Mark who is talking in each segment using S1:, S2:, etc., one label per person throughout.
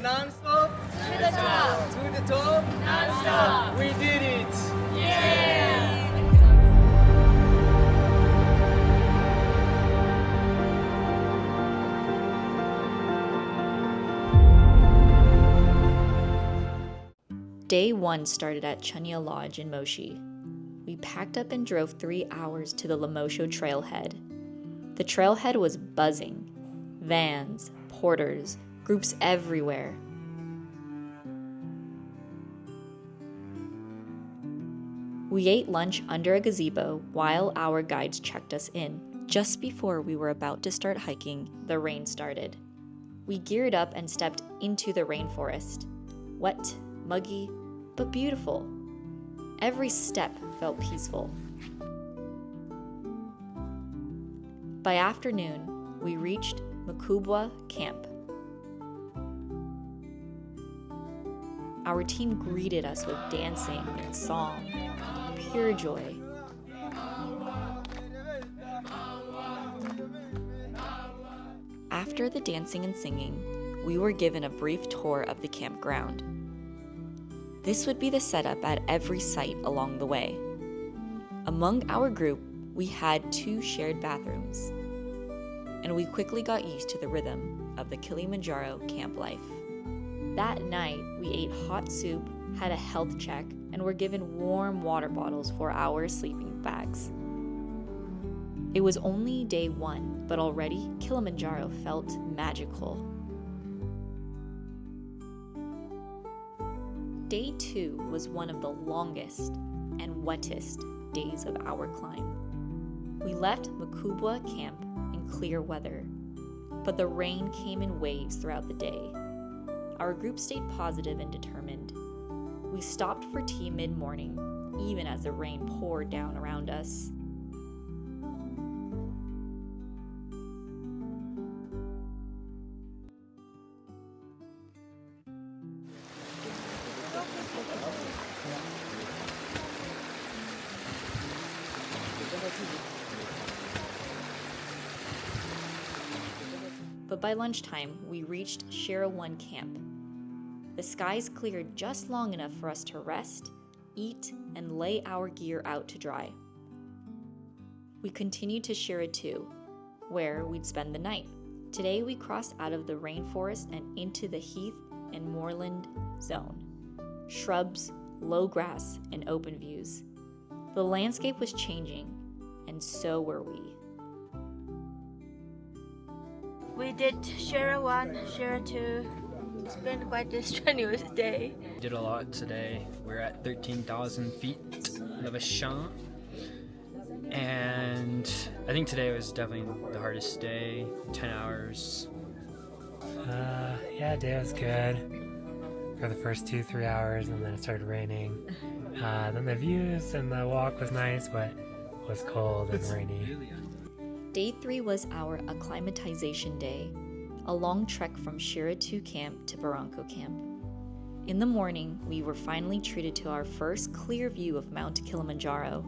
S1: Non-stop?
S2: To the top!
S1: To the top?
S2: Non-stop!
S1: We did it!
S2: Yeah!
S3: Day 1 started at Chunya Lodge in Moshi. We packed up and drove 3 hours to the Lemosho trailhead. The trailhead was buzzing. Vans, porters, groups everywhere. We ate lunch under a gazebo while our guides checked us in. Just before we were about to start hiking, the rain started. We geared up and stepped into the rainforest. Wet, muggy, but beautiful. Every step felt peaceful. By afternoon, we reached Mkubwa camp. Our team greeted us with dancing and song. Pure joy. After the dancing and singing, we were given a brief tour of the campground. This would be the setup at every site along the way. Among our group, we had 2 shared bathrooms, and we quickly got used to the rhythm of the Kilimanjaro camp life. That night, we ate hot soup, had a health check, and were given warm water bottles for our sleeping bags. It was only day 1, but already Kilimanjaro felt magical. Day 2 was one of the longest and wettest days of our climb. We left Mkubwa camp in clear weather, but the rain came in waves throughout the day. Our group stayed positive and determined. We stopped for tea mid-morning, even as the rain poured down around us. But by lunchtime, we reached Shira camp. The skies cleared just long enough for us to rest, eat, and lay our gear out to dry. We continued to Shira 2, where we'd spend the night. Today we crossed out of the rainforest and into the heath and moorland zone. Shrubs, low grass, and open views. The landscape was changing, and so were we.
S2: We did Shira 1, Shira 2. It's been quite a strenuous day.
S4: We did a lot today. We're at 13,000 feet elevation. And I think today was definitely the hardest day. 10 hours.
S5: Yeah, day was good for the first 2-3 hours, and then it started raining. Then the views and the walk was nice, but it was cold and rainy.
S3: Day 3 was our acclimatization day, a long trek from Shira 2 camp to Barranco camp. In the morning, we were finally treated to our first clear view of Mount Kilimanjaro.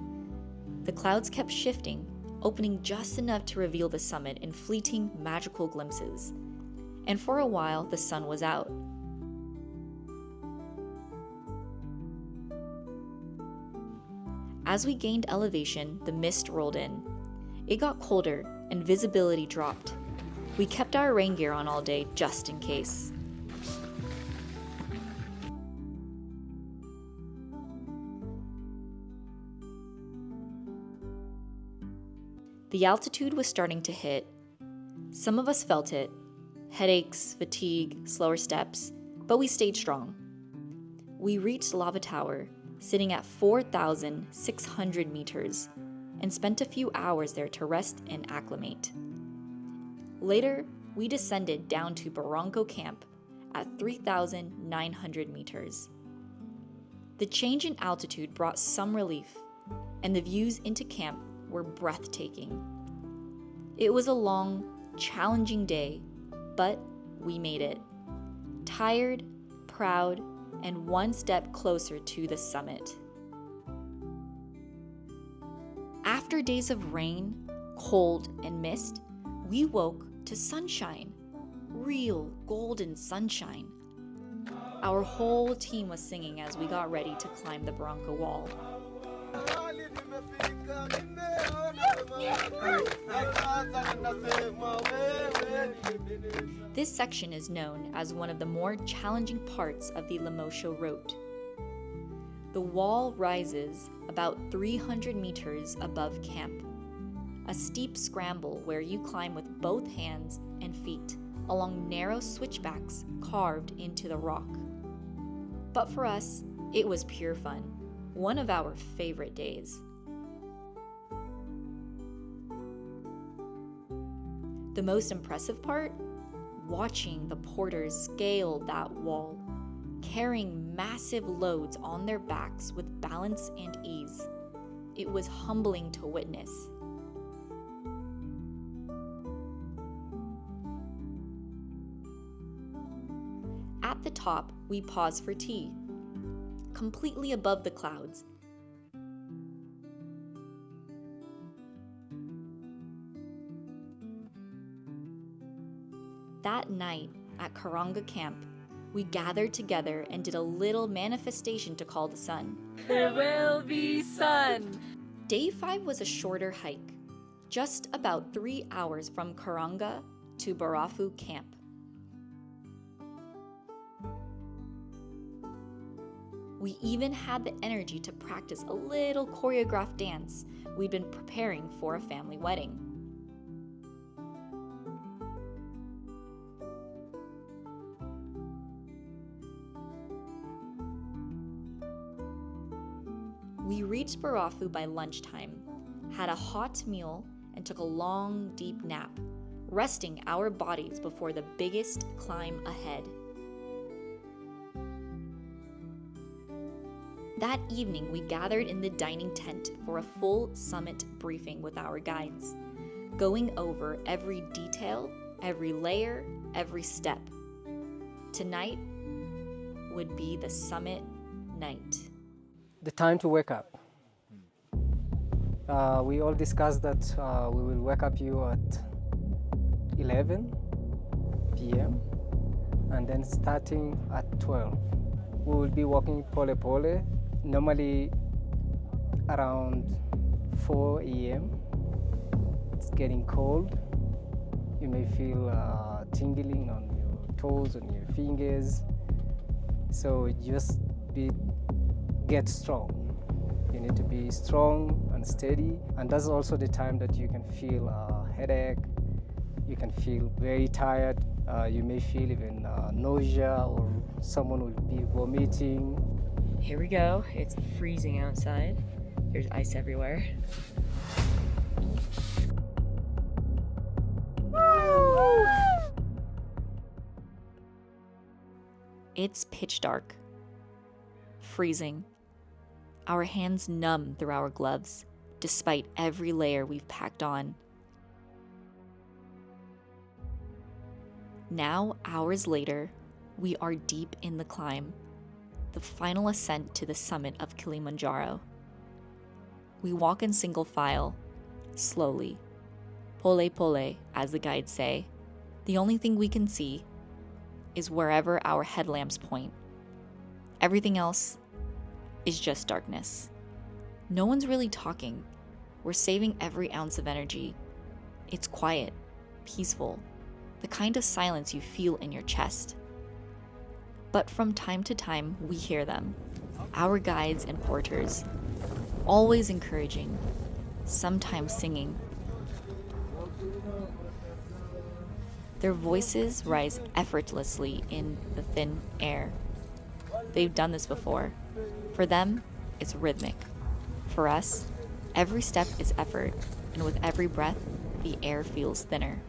S3: The clouds kept shifting, opening just enough to reveal the summit in fleeting, magical glimpses. And for a while, the sun was out. As we gained elevation, the mist rolled in. It got colder, and visibility dropped. We kept our rain gear on all day just in case. The altitude was starting to hit. Some of us felt it. Headaches, fatigue, slower steps, but we stayed strong. We reached Lava Tower, sitting at 4,600 meters, and spent a few hours there to rest and acclimate. Later, we descended down to Barranco camp at 3,900 meters. The change in altitude brought some relief, and the views into camp were breathtaking. It was a long, challenging day, but we made it. Tired, proud, and one step closer to the summit. After days of rain, cold, and mist, we woke to sunshine. Real golden sunshine. Our whole team was singing as we got ready to climb the Barranco Wall. This section is known as one of the more challenging parts of the Lemosho Route. The wall rises about 300 meters above camp, a steep scramble where you climb with both hands and feet along narrow switchbacks carved into the rock. But for us, it was pure fun, one of our favorite days. The most impressive part? Watching the porters scale that wall, carrying massive loads on their backs with balance and ease. It was humbling to witness. At the top, we pause for tea, completely above the clouds. That night at Karanga Camp, we gathered together and did a little manifestation to call the sun.
S1: There will be sun!
S3: Day 5 was a shorter hike, just about 3 hours from Karanga to Barafu Camp. We even had the energy to practice a little choreographed dance we'd been preparing for a family wedding. We reached Barafu by lunchtime, had a hot meal, and took a long, deep nap, resting our bodies before the biggest climb ahead. That evening, we gathered in the dining tent for a full summit briefing with our guides, going over every detail, every layer, every step. Tonight would be the summit night.
S6: The time to wake up. We all discussed that we will wake up you at 11 p.m. and then starting at 12. We will be walking pole pole, normally around 4 a.m. It's getting cold. You may feel tingling on your toes, on your fingers. So just get strong. You need to be strong and steady, and that's also the time that you can feel a headache, you can feel very tired, you may feel even nausea, or someone will be vomiting.
S1: Here we go. It's freezing outside. There's ice everywhere.
S3: It's pitch dark, freezing. Our hands numb through our gloves, despite every layer we've packed on. Now, hours later, we are deep in the climb, the final ascent to the summit of Kilimanjaro. We walk in single file, slowly, pole pole, as the guides say. The only thing we can see is wherever our headlamps point. Everything else is just darkness. No one's really talking. We're saving every ounce of energy. It's quiet, peaceful, the kind of silence you feel in your chest. But from time to time, we hear them, our guides and porters, always encouraging, sometimes singing. Their voices rise effortlessly in the thin air. They've done this before. For them, it's rhythmic. For us, every step is effort, and with every breath, the air feels thinner.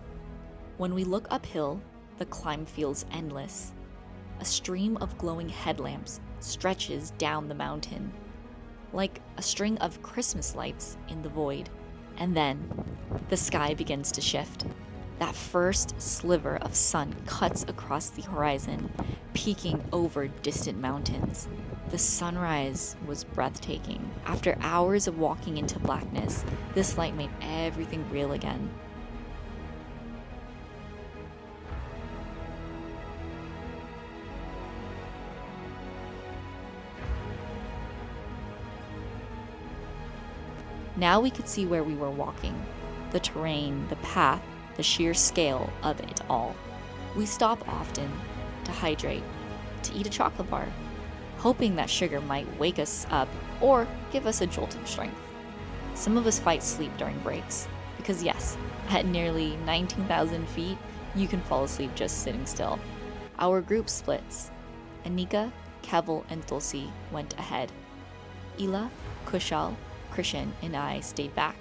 S3: When we look uphill, the climb feels endless. A stream of glowing headlamps stretches down the mountain, like a string of Christmas lights in the void. And then, the sky begins to shift. That first sliver of sun cuts across the horizon, peeking over distant mountains. The sunrise was breathtaking. After hours of walking into blackness, this light made everything real again. Now we could see where we were walking, the terrain, the path, the sheer scale of it all. We stop often to hydrate, to eat a chocolate bar, hoping that sugar might wake us up or give us a jolt of strength. Some of us fight sleep during breaks, because yes, at nearly 19,000 feet, you can fall asleep just sitting still. Our group splits. Anika, Keval, and Tulsi went ahead. Ila, Kushal, Krishan, and I stayed back,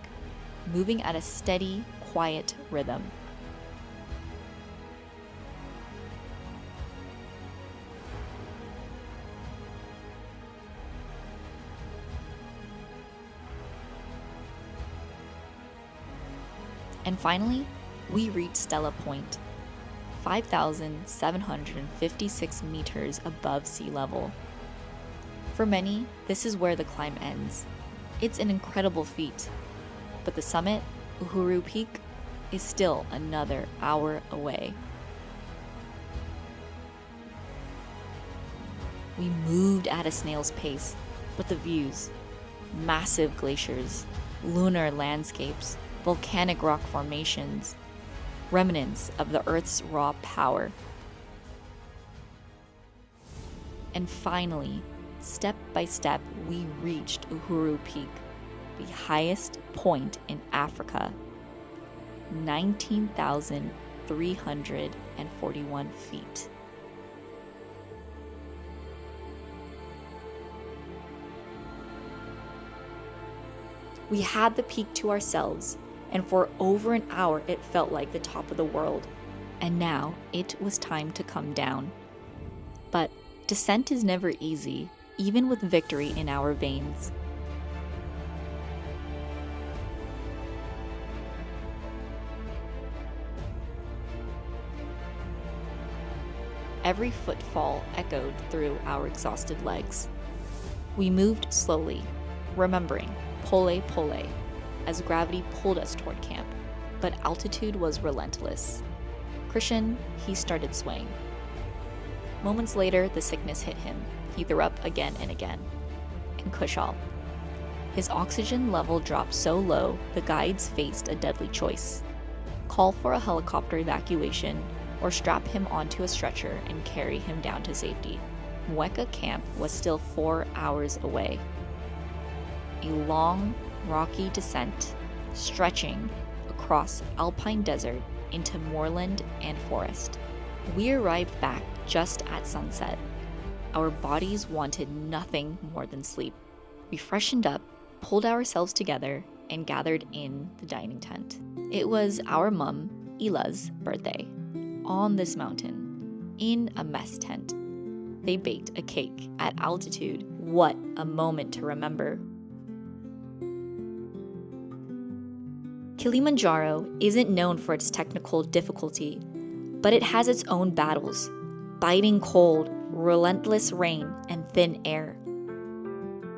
S3: moving at a steady, quiet rhythm. And finally, we reached Stella Point, 5,756 meters above sea level. For many, this is where the climb ends. It's an incredible feat, but the summit, Uhuru Peak, is still another hour away. We moved at a snail's pace, but the views, massive glaciers, lunar landscapes, volcanic rock formations, remnants of the Earth's raw power. And finally, step by step, we reached Uhuru Peak, the highest point in Africa, 19,341 feet. We had the peak to ourselves, and for over an hour it felt like the top of the world. And now it was time to come down. But descent is never easy, even with victory in our veins. Every footfall echoed through our exhausted legs. We moved slowly, remembering pole pole, as gravity pulled us toward camp, but altitude was relentless. Krishan, he started swaying. Moments later, the sickness hit him. He threw up again and again. And Kushal. His oxygen level dropped so low, the guides faced a deadly choice. Call for a helicopter evacuation, or strap him onto a stretcher and carry him down to safety. Mweka camp was still 4 hours away. A long, rocky descent, stretching across alpine desert into moorland and forest. We arrived back just at sunset. Our bodies wanted nothing more than sleep. We freshened up, pulled ourselves together, and gathered in the dining tent. It was our mum, Ila's, birthday. On this mountain, in a mess tent, they baked a cake at altitude. What a moment to remember. Kilimanjaro isn't known for its technical difficulty, but it has its own battles: biting cold, relentless rain, and thin air.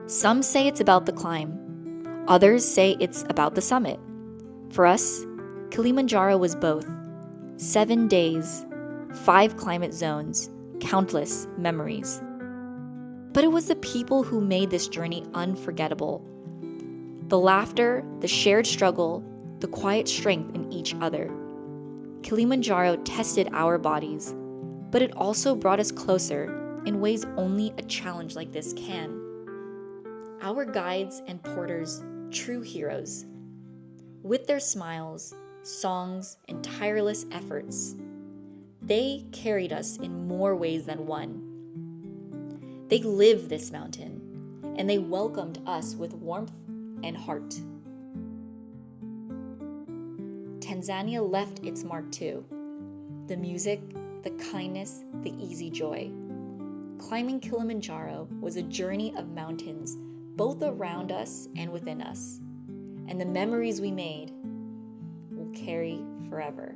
S3: Some say it's about the climb. Others say it's about the summit. For us, Kilimanjaro was both. 7 days, 5 climate zones, countless memories. But it was the people who made this journey unforgettable. The laughter, the shared struggle, the quiet strength in each other. Kilimanjaro tested our bodies, but it also brought us closer in ways only a challenge like this can. Our guides and porters, true heroes. With their smiles, songs, and tireless efforts, they carried us in more ways than one. They lived this mountain, and they welcomed us with warmth and heart. Tanzania left its mark too. The music, the kindness, the easy joy. Climbing Kilimanjaro was a journey of mountains, both around us and within us. And the memories we made will carry forever.